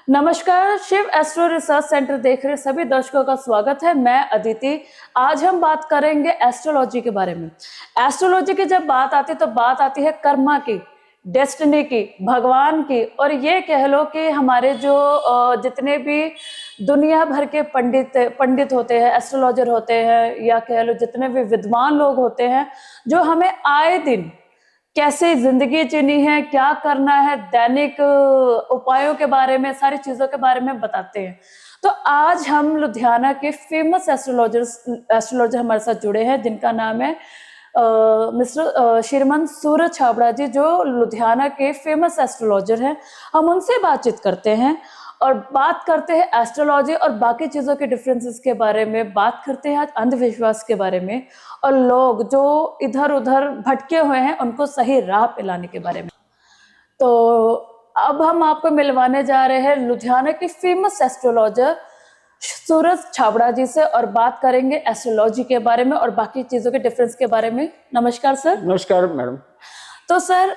नमस्कार, Shiv astro research centre देख रहे सभी दर्शकों का स्वागत है। मैं अदिति। आज हम बात करेंगे एस्ट्रोलॉजी के बारे में। एस्ट्रोलॉजी की जब बात आती है तो बात आती है कर्मा की, डेस्टिनी की, भगवान की, और ये कह लो कि हमारे जो जितने भी दुनिया भर के पंडित होते हैं, एस्ट्रोलॉजर होते हैं, या कह लो जितने भी विद्वान लोग होते हैं, जो हमें आए दिन कैसे जिंदगी जीनी है, क्या करना है, दैनिक उपायों के बारे में, सारी चीजों के बारे में बताते हैं। तो आज हम लुधियाना के फेमस एस्ट्रोलॉजर हमारे साथ जुड़े हैं, जिनका नाम है मिस्टर श्रीमान सूरज छाबड़ा जी, जो लुधियाना के फेमस एस्ट्रोलॉजर हैं। हम उनसे बातचीत करते हैं और बात करते हैं एस्ट्रोलॉजी और बाकी चीज़ों के डिफरेंसेस के बारे में, बात करते हैं आज अंधविश्वास के बारे में, और लोग जो इधर उधर भटके हुए हैं उनको सही राह पे लाने के बारे में। तो अब हम आपको मिलवाने जा रहे हैं लुधियाना के फेमस एस्ट्रोलॉजर सूरज छाबड़ा जी से, और बात करेंगे एस्ट्रोलॉजी के बारे में और बाकी चीज़ों के डिफरेंस के बारे में। नमस्कार सर। नमस्कार मैडम। तो सर,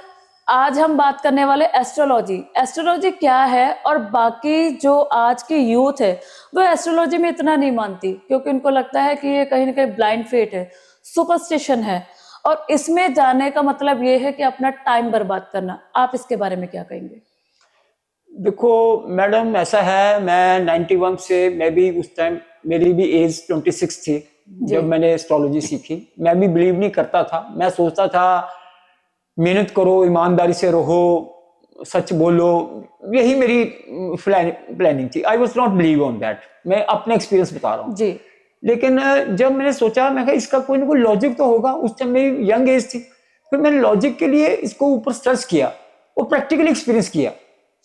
आज हम बात करने वाले एस्ट्रोलॉजी। एस्ट्रोलॉजी क्या है, और बाकी जो आज की यूथ है वो एस्ट्रोलॉजी में इतना नहीं मानती, क्योंकि उनको लगता है कि ये कहीं ना कहीं ब्लाइंड फेट है, सुपरस्टिशन है, और इसमें जाने का मतलब ये है कि अपना टाइम बर्बाद करना। आप इसके बारे में क्या कहेंगे? देखो मैडम, ऐसा है, मैं 91 से, मैं भी उस टाइम मेरी भी एज 26 थी जब मैंने एस्ट्रोलॉजी सीखी। मैं भी बिलीव नहीं करता था। मैं सोचता था मेहनत करो, ईमानदारी से रहो, सच बोलो, यही मेरी प्लानिंग थी। I was not believe on that. मैं अपने एक्सपीरियंस बता रहा हूँ जी। लेकिन जब मैंने सोचा, मैं कहा इसका कोई ना कोई लॉजिक तो होगा। उस टाइम मेरी यंग एज थी। फिर मैंने लॉजिक के लिए इसको ऊपर सर्च किया और प्रैक्टिकली एक्सपीरियंस किया।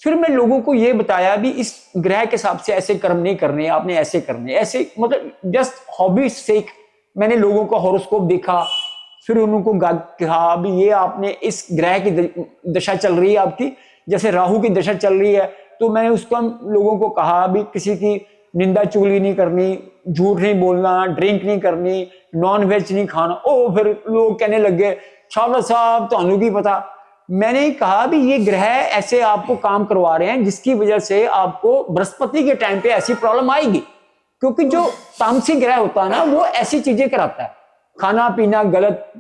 फिर मैं लोगों को ये बताया भी इस ग्रह के हिसाब से ऐसे कर्म नहीं करने, आपने ऐसे करने, ऐसे, मतलब जस्ट हॉबी सेक मैंने लोगों का हॉरोस्कोप देखा। फिर उनको कहा भी ये आपने इस ग्रह की दशा चल रही है आपकी, जैसे राहु की दशा चल रही है, तो मैंने उसको लोगों को कहा भी किसी की निंदा चुगली नहीं करनी, झूठ नहीं बोलना, ड्रिंक नहीं करनी, नॉन वेज नहीं खाना। ओ फिर लोग कहने लग गए, छाबड़ा साहब तो की पता। मैंने कहा भी ये ग्रह ऐसे आपको काम करवा रहे हैं जिसकी वजह से आपको बृहस्पति के टाइम पे ऐसी प्रॉब्लम आएगी, क्योंकि जो तामसिक ग्रह होता है ना वो ऐसी चीजें कराता है, खाना पीना गलत,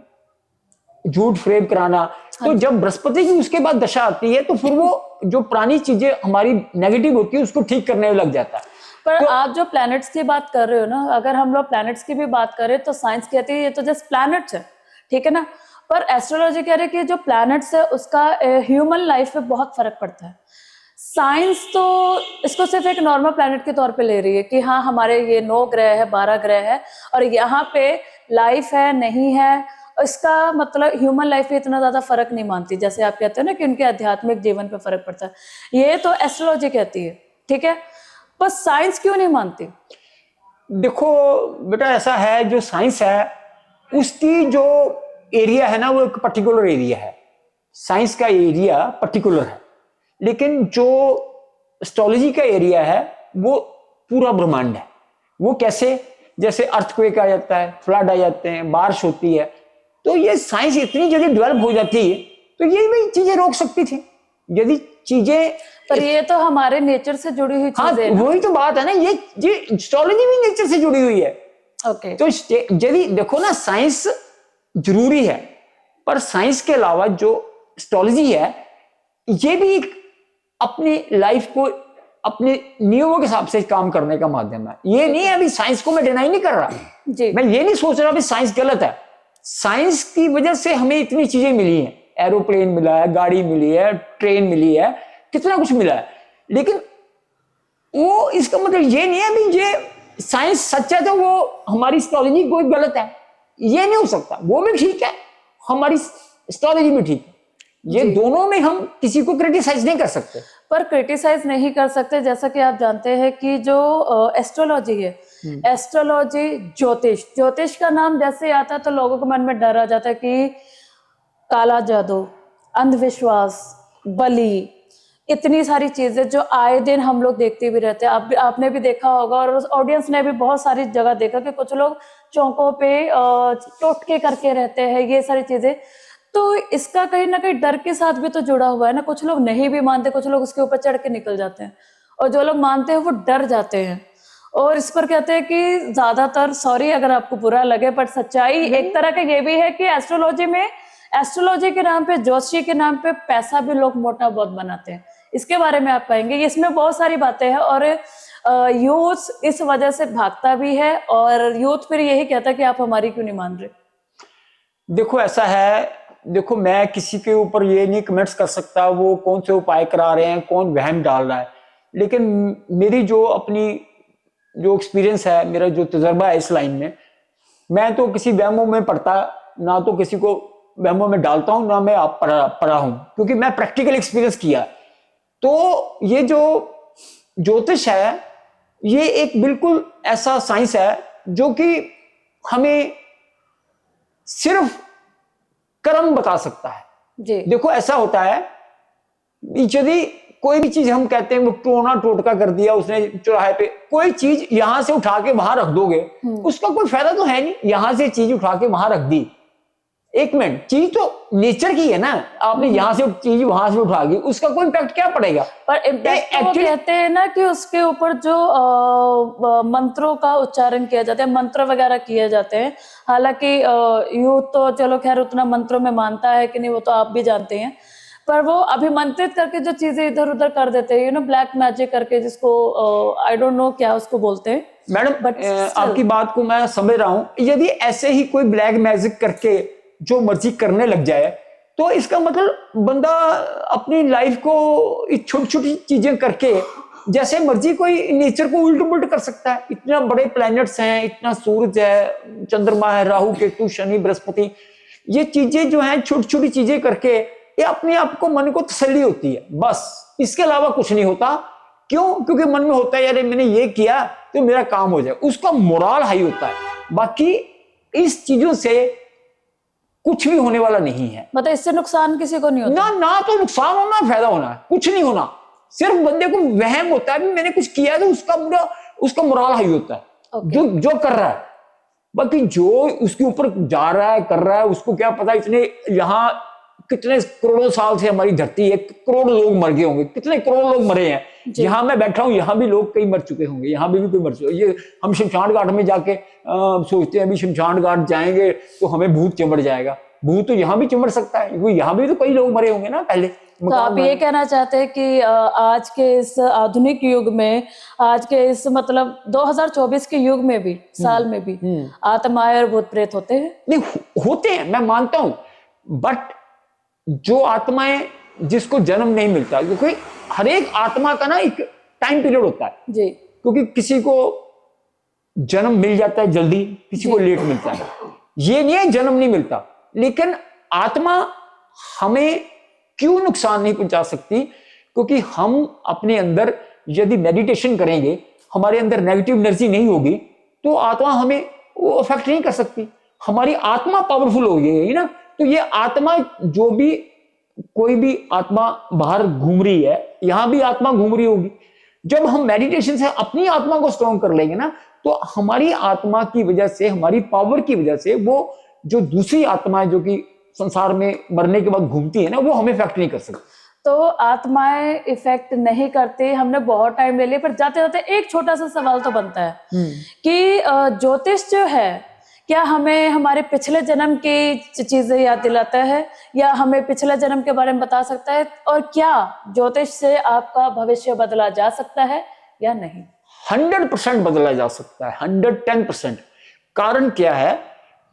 झूठ फ्रेब कराना। तो जब बृहस्पति की उसके बाद दशा आती है तो फिर वो जो पुरानी चीजें हमारी नेगेटिव होती है उसको ठीक करने में लग जाता है। पर तो आप जो प्लैनेट्स की बात कर रहे हो ना, अगर हम लोग प्लैनेट्स की भी बात करें तो साइंस कहती है ये तो जस्ट प्लैनेट्स है, ठीक है ना। पर एस्ट्रोलॉजी कह रही है कि जो प्लैनेट्स है उसका ह्यूमन लाइफ पे बहुत फर्क पड़ता है। साइंस तो इसको सिर्फ एक नॉर्मल प्लैनेट के तौर पे ले रही है कि हाँ हमारे ये 9 ग्रह है, 12 ग्रह है, और यहाँ पे लाइफ है नहीं है, इसका मतलब ह्यूमन लाइफ पे इतना ज्यादा फर्क नहीं मानती। जैसे आप कहते हो ना कि उनके आध्यात्मिक जीवन पे फर्क पड़ता है, ये तो एस्ट्रोलॉजी कहती है, ठीक है। पर साइंस क्यों नहीं मानती? देखो बेटा, ऐसा है, जो साइंस है उसकी जो एरिया है ना वो एक पर्टिकुलर एरिया है। साइंस का एरिया पर्टिकुलर है, लेकिन जो एस्ट्रोलॉजी का एरिया है वो पूरा ब्रह्मांड है। वो कैसे? जैसे अर्थक्वेक आ जाता है, फ्लड आ जाते हैं, बारिश होती है, तो ये साइंस इतनी जल्दी डेवलप हो जाती है तो ये भी चीजें रोक सकती थी यदि चीजें। पर ये तो हमारे नेचर से जुड़ी हुई चीजें हैं। वही तो बात है ना, ये एस्ट्रोलॉजी भी नेचर से जुड़ी हुई है। ओके। तो यदि देखो ना, साइंस जरूरी है, पर साइंस के अलावा जो एस्ट्रोलॉजी है ये भी अपनी लाइफ को अपने नियमों के हिसाब से काम करने का माध्यम है। ये नहीं है अभी साइंस को मैं डिनाई नहीं कर रहा जी। मैं ये नहीं सोच रहा भी साइंस गलत है। साइंस की वजह से हमें इतनी चीजें मिली हैं, एरोप्लेन मिला है, गाड़ी मिली है, ट्रेन मिली है, कितना कुछ मिला है, लेकिन वो इसका मतलब ये नहीं है भी ये साइंस सच है तो वो हमारी एस्ट्रोलॉजी कोई गलत है, ये नहीं हो सकता। वो भी ठीक है, हमारी एस्ट्रोलॉजी भी ठीक है। ये दोनों में हम किसी को क्रिटिसाइज नहीं कर सकते। पर क्रिटिसाइज नहीं कर सकते, जैसा कि आप जानते हैं कि जो एस्ट्रोलॉजी है, एस्ट्रोलॉजी ज्योतिष का नाम जैसे आता है तो लोगों के मन में डर आ जाता है कि काला जादू, अंधविश्वास, बलि, इतनी सारी चीजें जो आए दिन हम लोग देखते भी रहते हैं। आपने भी देखा होगा और ऑडियंस ने भी बहुत सारी जगह देखा कि कुछ लोग चौकों पे टोटके करके रहते हैं, ये सारी चीजें। तो इसका कहीं ना कहीं डर के साथ भी तो जुड़ा हुआ है ना। कुछ लोग नहीं भी मानते, कुछ लोग उसके ऊपर चढ़ के निकल जाते हैं, और जो लोग मानते हैं वो डर जाते हैं। और इस पर कहते हैं कि ज्यादातर, सॉरी अगर आपको बुरा लगे, पर सच्चाई एक तरह का ये भी है कि एस्ट्रोलॉजी के नाम पे, ज्योतिषी के नाम पे पैसा भी लोग मोटा बहुत बनाते हैं। इसके बारे में आप कहेंगे? इसमें बहुत सारी बातें हैं और यूथ इस वजह से भागता भी है और यूथ फिर यही कहता है कि आप हमारी क्यों नहीं मान रहे। देखो ऐसा है, देखो मैं किसी के ऊपर ये नहीं कमेंट्स कर सकता वो कौन से उपाय करा रहे हैं, कौन वहम डाल रहा है, लेकिन मेरी जो अपनी जो एक्सपीरियंस है, मेरा जो तजर्बा है इस लाइन में, मैं तो किसी वहमों में पढ़ता ना, तो किसी को वहमों में डालता हूं ना, मैं आप पढ़ा हूं, क्योंकि मैं प्रैक्टिकल एक्सपीरियंस किया। तो ये जो ज्योतिष है ये एक बिल्कुल ऐसा साइंस है जो कि हमें सिर्फ कर्म बता सकता है जी। देखो ऐसा होता है, यदि कोई भी चीज हम कहते हैं वो टोना टोटका कर दिया उसने चौराहे पे, कोई चीज यहां से उठा के वहां रख दोगे उसका कोई फायदा तो है नहीं। यहां से चीज उठा के वहां रख दी, एक मिनट, चीज तो नेचर की है ना, आपने यहां से चीज वहां से उठा दी, उसका कोई इम्पैक्ट क्या पड़ेगा? पर इम्पैक्ट वो कहते हैं ना कि उसके ऊपर जो मंत्रों का उच्चारण किया जाता है, मंत्र वगैरह किए जाते हैं। हालांकि यूथ तो चलो खैर उतना मंत्रों में मानता है कि नहीं वो तो आप भी जानते हैं, पर वो अभिमंत्रित करके जो चीजें इधर उधर कर देते हैं, ब्लैक मैजिक करके, जिसको आई डोंट नो क्या उसको बोलते हैं। मैडम आपकी बात को मैं समझ रहा हूं, यदि ऐसे ही कोई ब्लैक मैजिक करके जो मर्जी करने लग जाए तो इसका मतलब बंदा अपनी लाइफ को छोटी छोटी चीजें करके जैसे मर्जी कोई नेचर को उल्ट पुल्ट कर सकता है। इतना बड़े प्लैनेट्स हैं, इतना सूरज है, चंद्रमा है, राहु केतु शनि बृहस्पति, ये चीजें जो हैं छोटी छोटी चीजें करके ये अपने आप को, मन को तसल्ली होती है, बस इसके अलावा कुछ नहीं होता। क्यों? क्योंकि मन में होता है यार मैंने ये किया तो मेरा काम हो जाए, उसका मोरल हाई होता है। बाकी इस चीजों से कुछ भी होने वाला नहीं है। मतलब इससे नुकसान किसी को नहीं होता ना तो नुकसान होना फायदा होना है, कुछ नहीं होना। सिर्फ बंदे को वहम होता है मैंने कुछ किया तो उसका मोरल हाई होता है। जो कर रहा है, बाकी जो उसके ऊपर जा रहा है कर रहा है उसको क्या पता। इतने यहाँ कितने करोड़ों साल से हमारी धरती है, करोड़ लोग मर गए होंगे, कितने करोड़ लोग मरे हैं। यहाँ मैं बैठा हूं यहाँ भी लोग कई मर चुके होंगे, यहाँ भी कोई मर चुके। ये हम शमशान घाट में जाके सोचते हैं अभी शमशान घाट जाएंगे तो हमें भूत चिमड़ जाएगा। भूत तो यहाँ भी चिमड़ सकता है, क्योंकि यहाँ भी तो कई लोग मरे होंगे ना पहले। तो आप ये कहना चाहते हैं कि आज के इस आधुनिक युग में, आज के इस मतलब 2024 के युग में भी, साल में भी आत्माएं और भूत प्रेत होते हैं? नहीं होते हैं, मैं मानता हूं, बट जो आत्माएं जिसको जन्म नहीं मिलता, क्योंकि हर एक आत्मा का ना एक टाइम पीरियड होता है जी, क्योंकि किसी को जन्म मिल जाता है जल्दी, किसी को लेट मिलता है। ये नहीं है जन्म नहीं मिलता, लेकिन आत्मा हमें क्यों नुकसान नहीं पहुंचा सकती? क्योंकि हम अपने अंदर यदि मेडिटेशन करेंगे, हमारे अंदर नेगेटिव एनर्जी नहीं होगी तो आत्मा हमें वो अफेक्ट नहीं कर सकती। हमारी आत्मा पावरफुल होगी ना। तो ये आत्मा जो भी, कोई भी आत्मा बाहर घूम रही है, यहां भी आत्मा घूम रही होगी। जब हम मेडिटेशन से अपनी आत्मा को स्ट्रॉन्ग कर लेंगे ना, तो हमारी आत्मा की वजह से, हमारी पावर की वजह से, वो जो दूसरी आत्माएं जो कि संसार में मरने के बाद घूमती है ना, वो हमें इफेक्ट नहीं कर सकती। तो आत्माएं इफेक्ट नहीं करती। हमने बहुत टाइम ले लिया, पर जाते जाते एक छोटा सा सवाल तो बनता है कि ज्योतिष जो है, क्या हमें हमारे पिछले जन्म की चीजें याद दिलाता है या हमें पिछले जन्म के बारे में बता सकता है? और क्या ज्योतिष से आपका भविष्य बदला जा सकता है या नहीं? 100% बदला जा सकता है, 110%। कारण क्या है,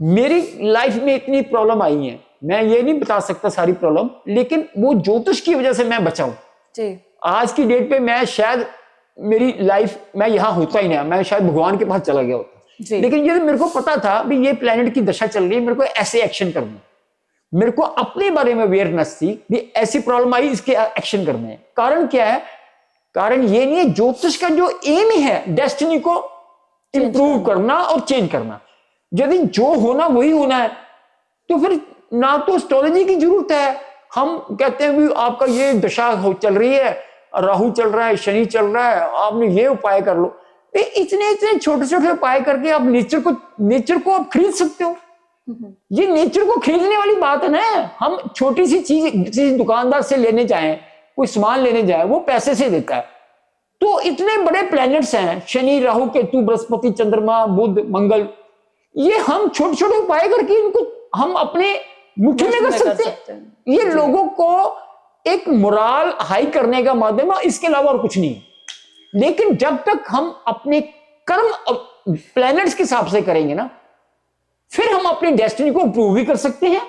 मेरी लाइफ में इतनी प्रॉब्लम आई है, मैं ये नहीं बता सकता सारी प्रॉब्लम, लेकिन वो ज्योतिष की वजह से मैं बचा हूं। जी। आज की डेट पे मैं शायद, मेरी लाइफ, मैं यहां होता ही नहीं, मैं शायद भगवान के पास चला गया होता। लेकिन ये मेरे को पता था भी ये प्लेनेट की दशा चल रही है, मेरे को ऐसे एक्शन करना, मेरे को अपने बारे में अवेयरनेस थी भी ऐसी प्रॉब्लम आई, इसके एक्शन करने हैं। कारण क्या है? कारण ये नहीं है, ज्योतिष का जो एम ही है डेस्टिनी को इंप्रूव करना और चेंज करना। यदि जो होना वही होना है तो फिर ना तो एस्ट्रोलॉजी की जरूरत है। हम कहते हैं भी आपका ये दशा चल रही है, राहु चल रहा है, शनि चल रहा है, आपने ये उपाय कर लो। इतने इतने छोटे छोटे उपाय करके आप नेचर को आप खरीद सकते हो। ये नेचर को खरीदने वाली बात है ना। हम छोटी सी चीज किसी दुकानदार से लेने जाएं, कोई सामान लेने जाए, वो पैसे से देता है, तो इतने बड़े प्लैनेट्स हैं, शनि, राहु, केतु, बृहस्पति, चंद्रमा, बुध, मंगल, ये हम छोटे छोटे उपाय करके इनको हम अपने मुट्ठी में कर सकते हैं। ये लोगों को एक मोरल हाई करने का माध्यम है, इसके अलावा और कुछ नहीं। लेकिन जब तक हम अपने कर्म प्लैनेट्स के हिसाब से करेंगे ना, फिर हम अपनी डेस्टिनी को इंप्रूव भी कर सकते हैं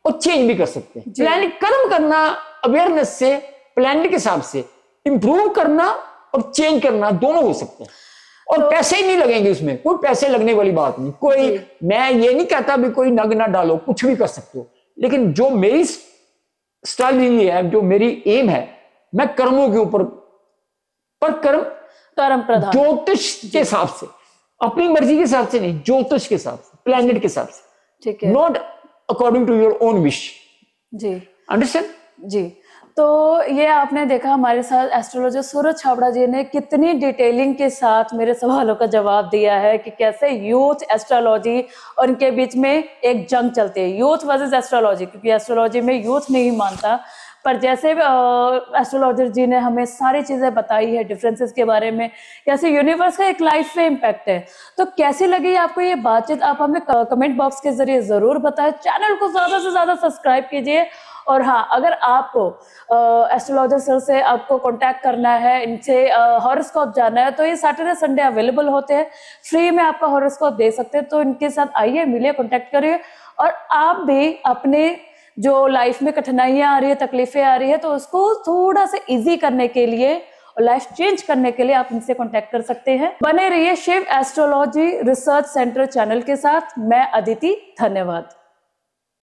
और चेंज भी कर सकते हैं। प्लानिंग कर्म करना अवेयरनेस से, प्लानिंग के हिसाब से इंप्रूव करना और चेंज करना दोनों हो सकते हैं। और पैसे ही नहीं लगेंगे उसमें, कोई पैसे लगने वाली बात नहीं। कोई, मैं ये नहीं कहता भी कोई नग ना डालो, कुछ भी कर सकते हो, लेकिन जो मेरी स्ट्रैटेजी है, जो मेरी एम है, मैं कर्मों के ऊपर, पर कर्म प्रधान, ज्योतिष के हिसाब से, अपनी मर्जी के हिसाब से नहीं, ज्योतिष के हिसाब से, प्लैनेट के हिसाब से, ठीक है, not according to your own wish. जी, अंडरस्टैंड? जी। तो ये आपने देखा हमारे साथ एस्ट्रोलॉजर सूरज छाबड़ा जी ने कितनी डिटेलिंग के साथ मेरे सवालों का जवाब दिया है कि कैसे यूथ, एस्ट्रोलॉजी और इनके बीच में एक जंग चलती है, यूथ वर्सेस एस्ट्रोलॉजी, क्योंकि एस्ट्रोलॉजी में यूथ नहीं मानता। पर जैसे एस्ट्रोलॉजर जी ने हमें सारी चीजें बताई है डिफरेंसेस के बारे में, कैसे यूनिवर्स का एक लाइफ पे इम्पैक्ट है। तो कैसी लगी आपको ये बातचीत, आप हमें कमेंट बॉक्स के जरिए जरूर बताएं। चैनल को ज्यादा से ज्यादा सब्सक्राइब कीजिए। और हाँ, अगर आपको एस्ट्रोलॉजर सर से आपको कांटेक्ट करना है, इनसे हॉरोस्कोप जानना है, तो ये सैटरडे संडे अवेलेबल होते हैं, फ्री में आपका हॉरोस्कोप दे सकते हैं। तो इनके साथ आइए, मिलिए, कांटेक्ट करिए। और आप भी अपने जो लाइफ में कठिनाइयां आ रही है, तकलीफें आ रही है, तो उसको थोड़ा सा इजी करने के लिए और लाइफ चेंज करने के लिए आप इनसे कांटेक्ट कर सकते हैं। बने रहिए Shiv astrology research centre channel के साथ। मैं अदिति, धन्यवाद।